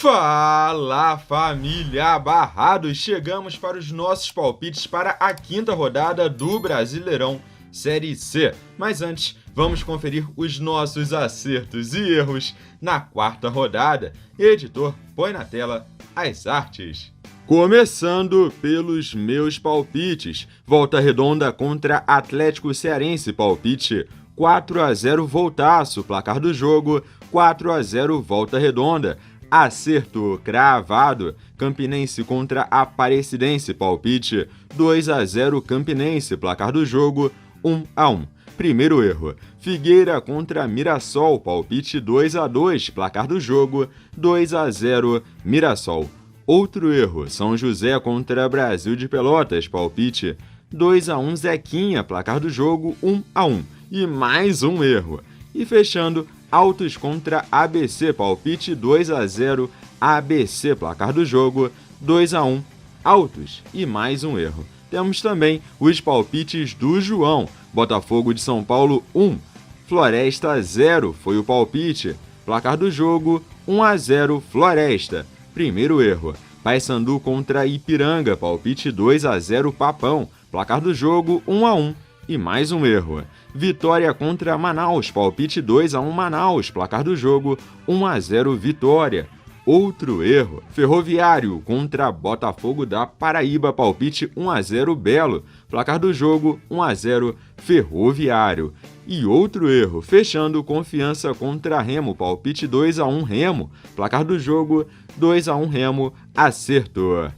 Fala, família Barrados! Chegamos para os nossos palpites para a quinta rodada do Brasileirão Série C. Mas antes, vamos conferir os nossos acertos e erros na quarta rodada. Editor, põe na tela as artes. Começando pelos meus palpites. Volta Redonda contra Atlético Cearense, palpite 4-0 Voltaço, placar do jogo 4-0 Volta Redonda. Acerto cravado, Campinense contra Aparecidense, palpite 2-0 Campinense, placar do jogo 1-1. Primeiro erro, Figueira contra Mirassol, palpite 2-2, placar do jogo 2-0 Mirassol. Outro erro, São José contra Brasil de Pelotas, palpite 2-1 Zequinha, placar do jogo 1-1. E mais um erro. E fechando, Altos contra ABC, palpite 2-0 ABC, placar do jogo 2-1 Altos. E mais um erro. Temos também os palpites do João. Botafogo de São Paulo 1, Floresta 0 foi o palpite. Placar do jogo 1-0 Floresta. Primeiro erro. Paysandu contra Ipiranga, palpite 2-0 Papão. Placar do jogo 1-1. E mais um erro. Vitória contra Manaus, palpite 2-1 Manaus, placar do jogo 1-0 Vitória. Outro erro, Ferroviário contra Botafogo da Paraíba, palpite 1-0 Belo, placar do jogo 1-0 Ferroviário. E outro erro, fechando, Confiança contra Remo, palpite 2-1 Remo, placar do jogo 2-1 Remo, acerto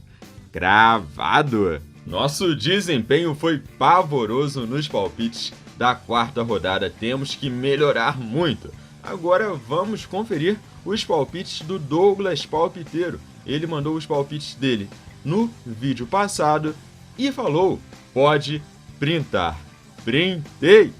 cravado. Nosso desempenho foi pavoroso nos palpites da quarta rodada, temos que melhorar muito. Agora vamos conferir os palpites do Douglas Palpiteiro. Ele mandou os palpites dele no vídeo passado e falou: pode printar. Printei!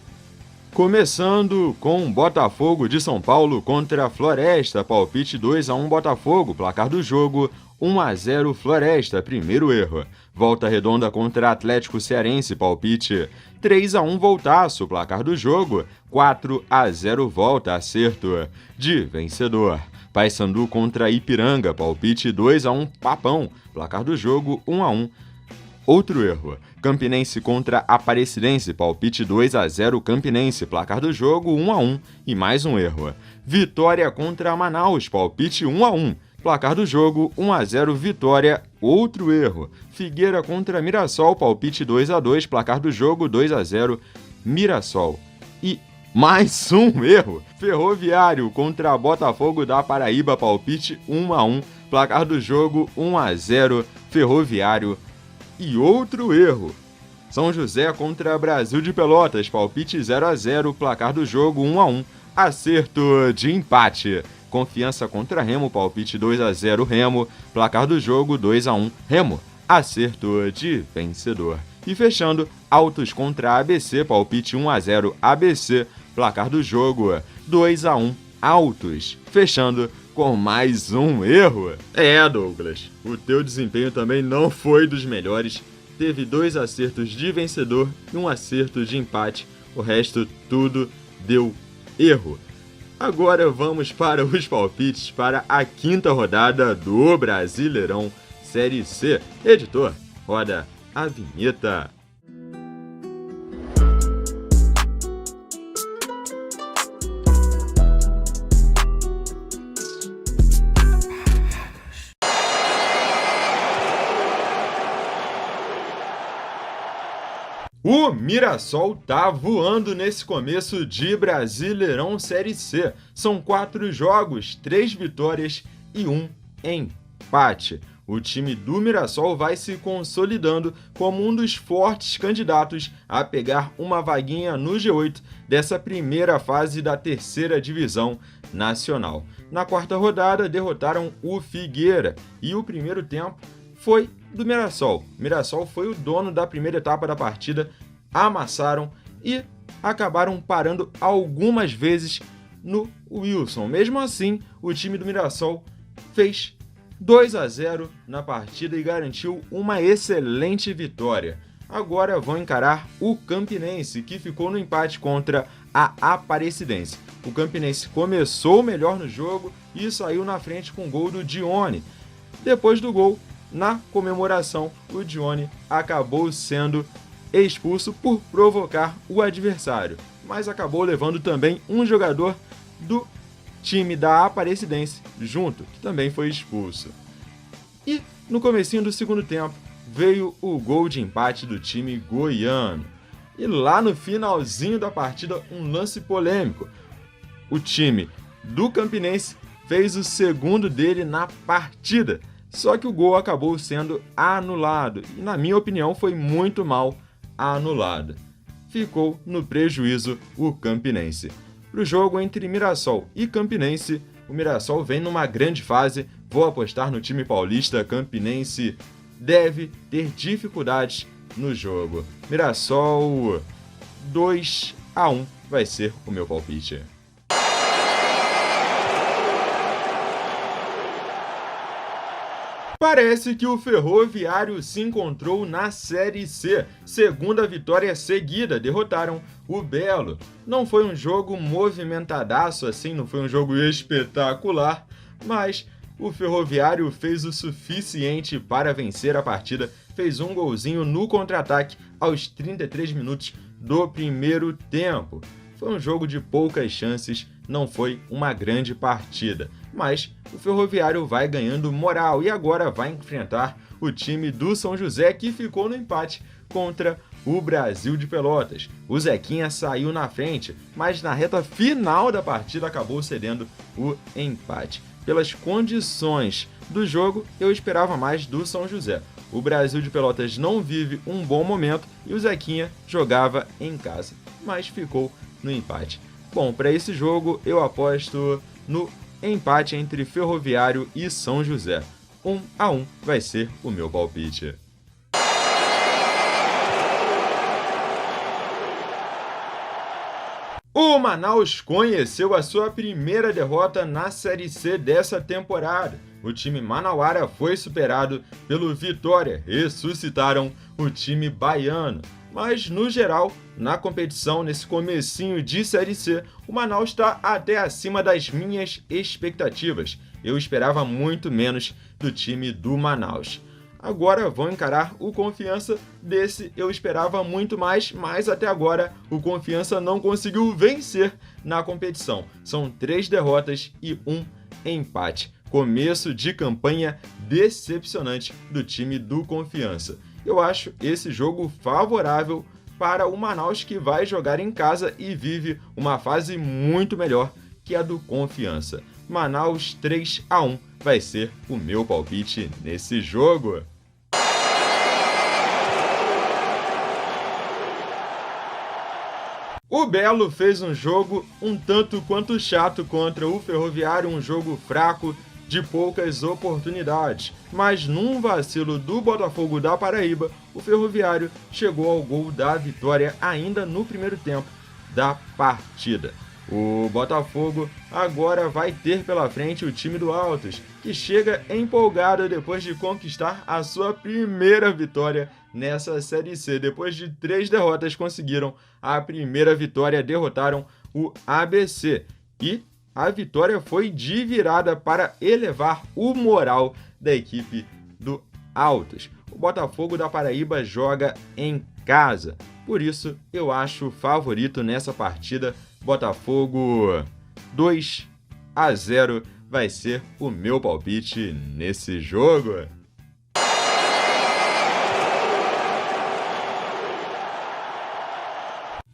Começando com Botafogo de São Paulo contra Floresta, palpite 2-1 Botafogo, placar do jogo 1-0 Floresta, primeiro erro. Volta Redonda contra Atlético Cearense, palpite 3-1 Voltaço, placar do jogo 4-0 Volta, acerto de vencedor. Paysandu contra Ipiranga, palpite 2-1 Papão, placar do jogo 1-1. Outro erro, Campinense contra Aparecidense, palpite 2-0 Campinense, placar do jogo 1-1. E mais um erro, Vitória contra Manaus, palpite 1-1. Placar do jogo 1-0 Vitória. Outro erro, Figueira contra Mirassol, palpite 2-2, placar do jogo 2-0 Mirassol. E mais um erro, Ferroviário contra Botafogo da Paraíba, palpite 1-1, placar do jogo 1-0 Ferroviário. E outro erro, São José contra Brasil de Pelotas, palpite 0-0, placar do jogo 1-1, acerto de empate. Confiança contra Remo, palpite 2-0 Remo, placar do jogo 2-1 Remo, acerto de vencedor. E fechando, Altos contra ABC, palpite 1-0 ABC, placar do jogo 2-1 Altos. Fechando com mais um erro. Douglas, o teu desempenho também não foi dos melhores. Teve 2 acertos de vencedor e 1 acerto de empate. O resto tudo deu erro. Agora vamos para os palpites para a quinta rodada do Brasileirão Série C. Editor, roda a vinheta. O Mirassol tá voando nesse começo de Brasileirão Série C. São 4 jogos, 3 vitórias e 1 empate. O time do Mirassol vai se consolidando como um dos fortes candidatos a pegar uma vaguinha no G8 dessa primeira fase da terceira divisão nacional. Na quarta rodada, derrotaram o Figueira e o primeiro tempo foi do Mirassol. Mirassol foi o dono da primeira etapa da partida, amassaram e acabaram parando algumas vezes no Wilson. Mesmo assim, o time do Mirassol fez 2-0 na partida e garantiu uma excelente vitória. Agora vão encarar o Campinense, que ficou no empate contra a Aparecidense. O Campinense começou melhor no jogo e saiu na frente com o gol do Dione. Depois do gol, na comemoração, o Dione acabou sendo expulso por provocar o adversário, mas acabou levando também um jogador do time da Aparecidense junto, que também foi expulso. E no comecinho do segundo tempo, veio o gol de empate do time goiano. E lá no finalzinho da partida, um lance polêmico. O time do Campinense fez o segundo dele na partida, só que o gol acabou sendo anulado e, na minha opinião, foi muito mal anulado. Ficou no prejuízo o Campinense. Para o jogo entre Mirassol e Campinense, o Mirassol vem numa grande fase. Vou apostar no time paulista. Campinense deve ter dificuldades no jogo. Mirassol 2-1 vai ser o meu palpite. Parece que o Ferroviário se encontrou na Série C. Segunda vitória seguida, derrotaram o Belo. Não foi um jogo movimentadaço assim, não foi um jogo espetacular, mas o Ferroviário fez o suficiente para vencer a partida. Fez um golzinho no contra-ataque aos 33 minutos do primeiro tempo. Foi um jogo de poucas chances, não foi uma grande partida. Mas o Ferroviário vai ganhando moral e agora vai enfrentar o time do São José, que ficou no empate contra o Brasil de Pelotas. O Zequinha saiu na frente, mas na reta final da partida acabou cedendo o empate. Pelas condições do jogo, eu esperava mais do São José. O Brasil de Pelotas não vive um bom momento e o Zequinha jogava em casa, mas ficou no empate. Bom, para esse jogo eu aposto no empate entre Ferroviário e São José. 1-1 vai ser o meu palpite. O Manaus conheceu a sua primeira derrota na Série C dessa temporada. O time manauara foi superado pelo Vitória, ressuscitaram o time baiano. Mas, no geral, na competição, nesse comecinho de Série C, o Manaus está até acima das minhas expectativas. Eu esperava muito menos do time do Manaus. Agora vão encarar o Confiança. Desse eu esperava muito mais, mas até agora o Confiança não conseguiu vencer na competição. São 3 derrotas e 1 empate. Começo de campanha decepcionante do time do Confiança. Eu acho esse jogo favorável para o Manaus, que vai jogar em casa e vive uma fase muito melhor que a do Confiança. Manaus 3-1 vai ser o meu palpite nesse jogo. O Belo fez um jogo um tanto quanto chato contra o Ferroviário, um jogo fraco, de poucas oportunidades, mas num vacilo do Botafogo da Paraíba, o Ferroviário chegou ao gol da vitória ainda no primeiro tempo da partida. O Botafogo agora vai ter pela frente o time do Altos, que chega empolgado depois de conquistar a sua primeira vitória nessa Série C. Depois de 3 derrotas, conseguiram a primeira vitória, derrotaram o ABC. E a vitória foi de virada para elevar o moral da equipe do Altos. O Botafogo da Paraíba joga em casa, por isso eu acho favorito nessa partida. Botafogo 2-0 vai ser o meu palpite nesse jogo.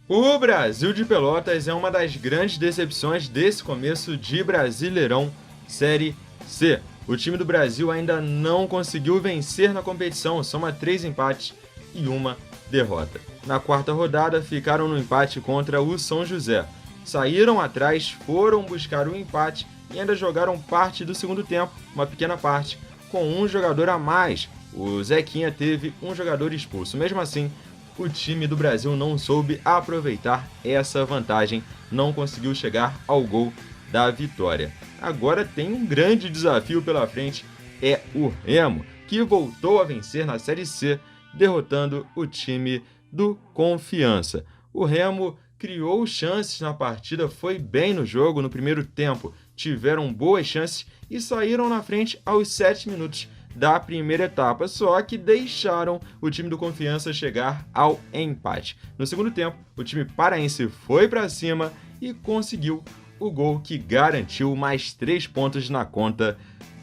O Brasil de Pelotas é uma das grandes decepções desse começo de Brasileirão Série C. O time do Brasil ainda não conseguiu vencer na competição, soma 3 empates e 1 derrota. Na quarta rodada, ficaram no empate contra o São José. Saíram atrás, foram buscar o empate e ainda jogaram parte do segundo tempo, uma pequena parte, com um jogador a mais. O Zequinha teve um jogador expulso. Mesmo assim, o time do Brasil não soube aproveitar essa vantagem, não conseguiu chegar ao gol da vitória. Agora tem um grande desafio pela frente, é o Remo, que voltou a vencer na Série C, derrotando o time do Confiança. O Remo criou chances na partida, foi bem no jogo no primeiro tempo, tiveram boas chances e saíram na frente aos 7 minutos da primeira etapa, só que deixaram o time do Confiança chegar ao empate. No segundo tempo, o time paraense foi para cima e conseguiu o gol que garantiu mais 3 pontos na conta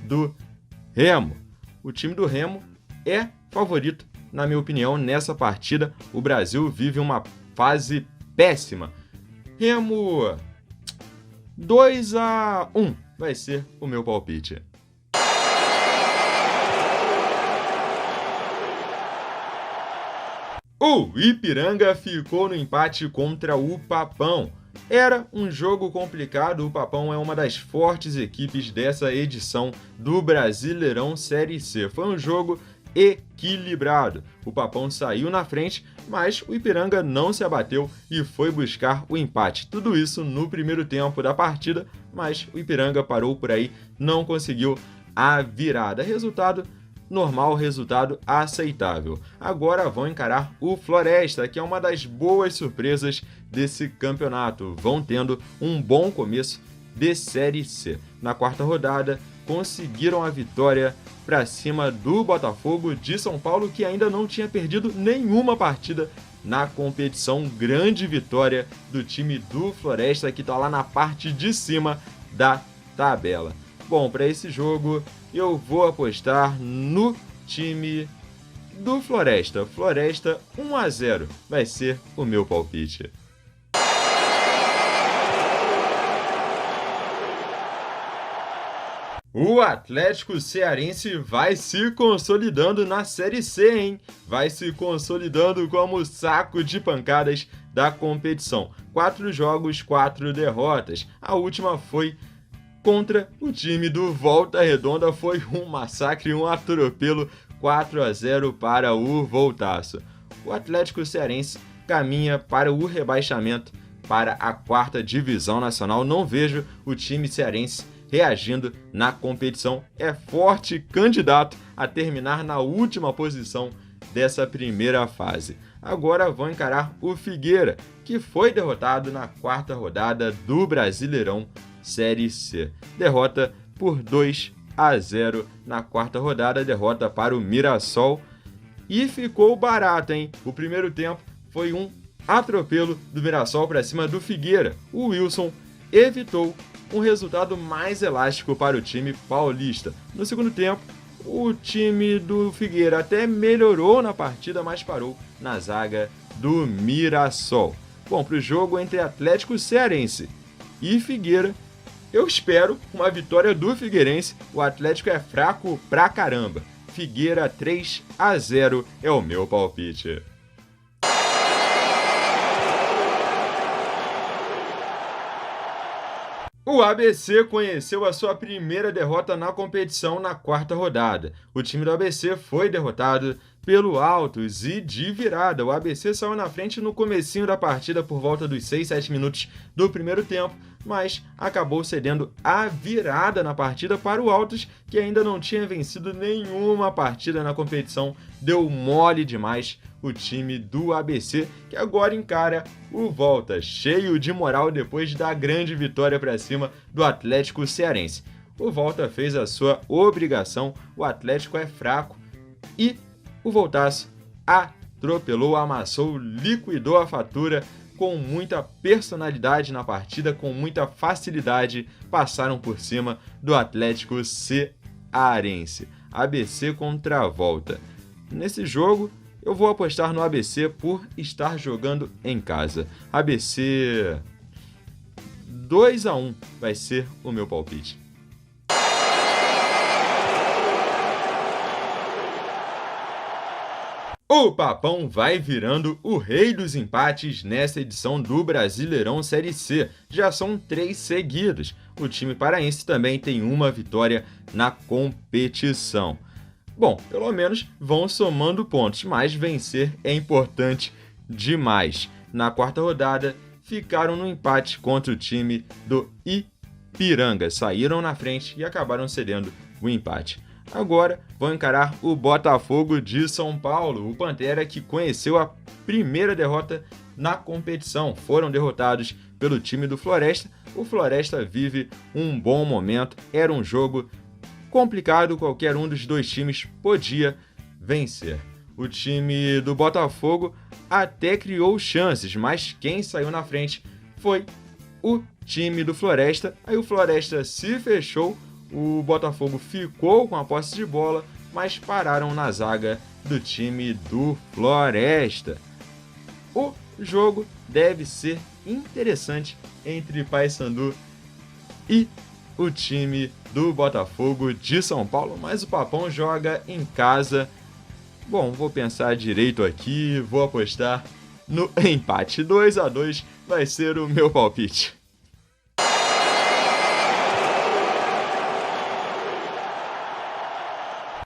do Remo. O time do Remo é favorito, na minha opinião, nessa partida. O Brasil vive uma fase péssima. Remo 2-1 vai ser o meu palpite. O Ipiranga ficou no empate contra o Papão. Era um jogo complicado, o Papão é uma das fortes equipes dessa edição do Brasileirão Série C. Foi um jogo equilibrado. O Papão saiu na frente, mas o Ipiranga não se abateu e foi buscar o empate. Tudo isso no primeiro tempo da partida, mas o Ipiranga parou por aí, não conseguiu a virada. Resultado normal, resultado aceitável. Agora vão encarar o Floresta, que é uma das boas surpresas desse campeonato. Vão tendo um bom começo de Série C. Na quarta rodada, conseguiram a vitória para cima do Botafogo de São Paulo, que ainda não tinha perdido nenhuma partida na competição. Grande vitória do time do Floresta, que está lá na parte de cima da tabela. Bom, para esse jogo eu vou apostar no time do Floresta. Floresta 1-0 vai ser o meu palpite. O Atlético Cearense vai se consolidando na Série C, hein? Vai se consolidando como o saco de pancadas da competição. 4 jogos, 4 derrotas. A última foi contra o time do Volta Redonda, foi um massacre, um atropelo, 4-0 para o Voltaço. O Atlético Cearense caminha para o rebaixamento para a 4ª divisão nacional. Não vejo o time cearense reagindo na competição. É forte candidato a terminar na última posição dessa primeira fase. Agora vão encarar o Figueira, que foi derrotado na 4ª rodada do Brasileirão Série C. Derrota por 2-0 na 4ª rodada, derrota para o Mirassol. E ficou barato, hein? O primeiro tempo foi um atropelo do Mirassol para cima do Figueira. O Wilson evitou um resultado mais elástico para o time paulista. No segundo tempo, o time do Figueira até melhorou na partida, mas parou na zaga do Mirassol. Bom, para o jogo entre Atlético Cearense e Figueira, eu espero uma vitória do Figueirense. O Atlético é fraco pra caramba. Figueira 3-0 é o meu palpite. O ABC conheceu a sua primeira derrota na competição na 4ª rodada. O time do ABC foi derrotado pelo Altos e de virada. O ABC saiu na frente no comecinho da partida por volta dos 6, 7 minutos do primeiro tempo, mas acabou cedendo a virada na partida para o Altos, que ainda não tinha vencido nenhuma partida na competição. Deu mole demais o time do ABC, que agora encara o Volta, cheio de moral depois da grande vitória para cima do Atlético Cearense. O Volta fez a sua obrigação, o Atlético é fraco e o Voltaço atropelou, amassou, liquidou a fatura com muita personalidade na partida, com muita facilidade, passaram por cima do Atlético Cearense. ABC contra a Volta. Nesse jogo, eu vou apostar no ABC por estar jogando em casa. ABC 2-1 vai ser o meu palpite. O Papão vai virando o rei dos empates nessa edição do Brasileirão Série C. Já são 3 seguidos. O time paraense também tem uma vitória na competição. Bom, pelo menos vão somando pontos, mas vencer é importante demais. Na 4ª rodada, ficaram no empate contra o time do Ipiranga. Saíram na frente e acabaram cedendo o empate. Agora vão encarar o Botafogo de São Paulo, o Pantera que conheceu a primeira derrota na competição. Foram derrotados pelo time do Floresta. O Floresta vive um bom momento. Era um jogo complicado, qualquer um dos dois times podia vencer. O time do Botafogo até criou chances, mas quem saiu na frente foi o time do Floresta. Aí o Floresta se fechou, o Botafogo ficou com a posse de bola, mas pararam na zaga do time do Floresta. O jogo deve ser interessante entre Paysandu e o time do Botafogo de São Paulo, mas o Papão joga em casa. Bom, vou pensar direito aqui, vou apostar no empate. 2-2 vai ser o meu palpite.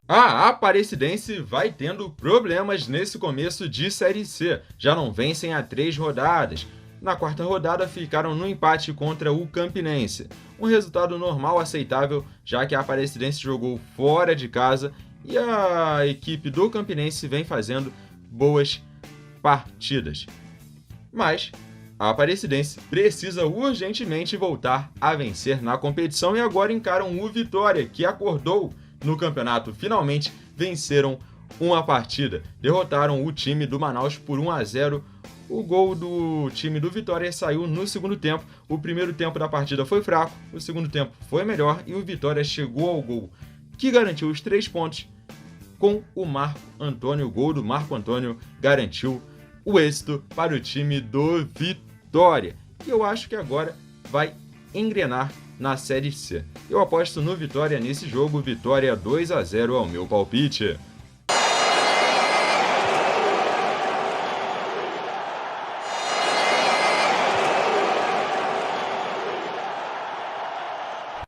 A Aparecidense vai tendo problemas nesse começo de Série C. Já não vencem há 3 rodadas. Na quarta rodada ficaram no empate contra o Campinense. Um resultado normal, aceitável, já que a Aparecidense jogou fora de casa e a equipe do Campinense vem fazendo boas partidas. Mas a Aparecidense precisa urgentemente voltar a vencer na competição e agora encaram o Vitória, que acordou no campeonato. Finalmente venceram uma partida. Derrotaram o time do Manaus por 1-0. O gol do time do Vitória saiu no segundo tempo. O primeiro tempo da partida foi fraco, o segundo tempo foi melhor e o Vitória chegou ao gol, que garantiu os 3 pontos com o Marco Antônio. O gol do Marco Antônio garantiu o êxito para o time do Vitória. E eu acho que agora vai engrenar na Série C. Eu aposto no Vitória nesse jogo. Vitória 2-0 ao meu palpite.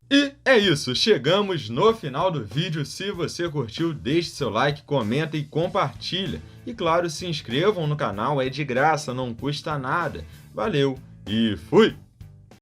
E é isso, chegamos no final do vídeo. Se você curtiu, deixe seu like, comenta e compartilha. E claro, se inscrevam no canal, é de graça, não custa nada. Valeu e fui!